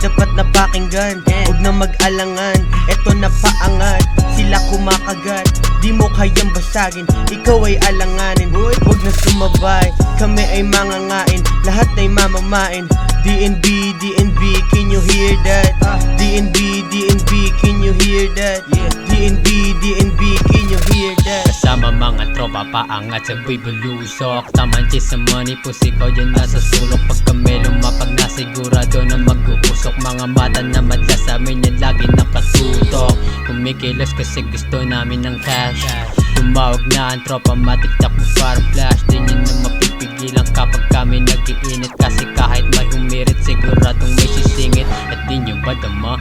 dapat na pakinggan, huwag na mag-alangan. Eto na paangat, sila kumakagat, di mo kayang basagin, ikaw ay alanganin. Huwag na sumabay, kami ay mangangain, lahat ay mamamain. DNB, DNB, can you hear that? DNB, DNB, can you hear that? DNB, DNB, can you hear that? Kasama mga tropa paangat sabay bulusok, tamanchi sa money pusi ko dyan nasa sulok. Pag kami lumapag na sigurado na mag-uusok, mga mata na madla sa amin yan lagi nakatutok. Kumikilos kasi gusto namin ng cash, tumawag na ang tropa matiktak mo parang flash. Di nyo na mapipigilan kapag kami nag-iinit, kasi kahit may humirit siguradong may sisingit. At di nyo ba dama,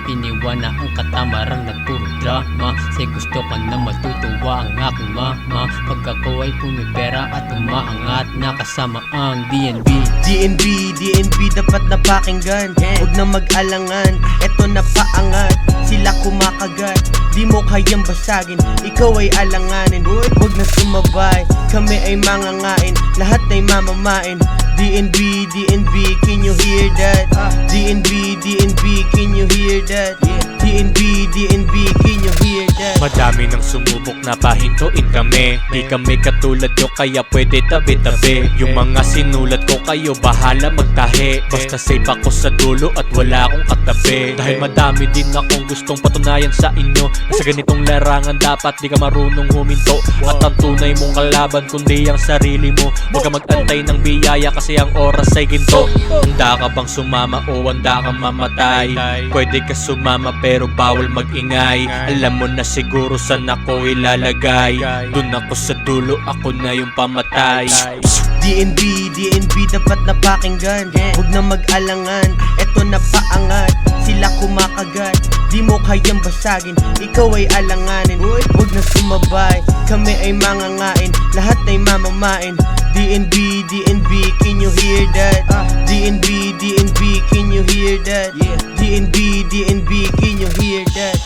iniwan na ang katamaran nagpuro drama, say gusto ka na matutuwa ang aking mama. Pag ako ay pumipera at umaangat, nakasama ang DNB. DNB, DNB, dapat na pakinggan, huwag na mag-alangan. Eto na paangat, sila kumakagat, di mo kayang basagin, ikaw ay alanganin. Huwag na sumabay, kami ay mangangain, lahat ay mamamain. DNB, DNB, can you hear that? DNB, DNB, can you hear that? DNB, DNB, can you hear that? Madami nang sumubok na pahintuin kami, di kami katulad nyo kaya pwede tabi-tabi. Yung mga sinulat ko kayo bahala magtahi, basta safe ako sa dulo at wala akong katabi. Dahil madami din akong gustong patunayan sa inyo, na sa ganitong larangan dapat di ka marunong huminto. At ang tunay mong kalaban kundi ang sarili mo. Huwag ka mag-antay ng biyaya kasi ang oras ay ginto. Handa ka bang sumama o handa kang mamatay? Pwede ka sumama pero bawal mag-ingay. Alam mo na siguro saan ako ilalagay, dun ako sa dulo, ako na yung pamatay. DNB, DNB, dapat na pakinggan, huwag na mag-alangan. Eto na paangat, sila kumakagat, di mo kayang basagin, ikaw ay alanganin. Huwag na sumabay, kami ay mangangain, lahat ay mamamain. DNB, DNB, can you hear that? DNB, DNB, can you hear that? DNB, DNB, can you hear that?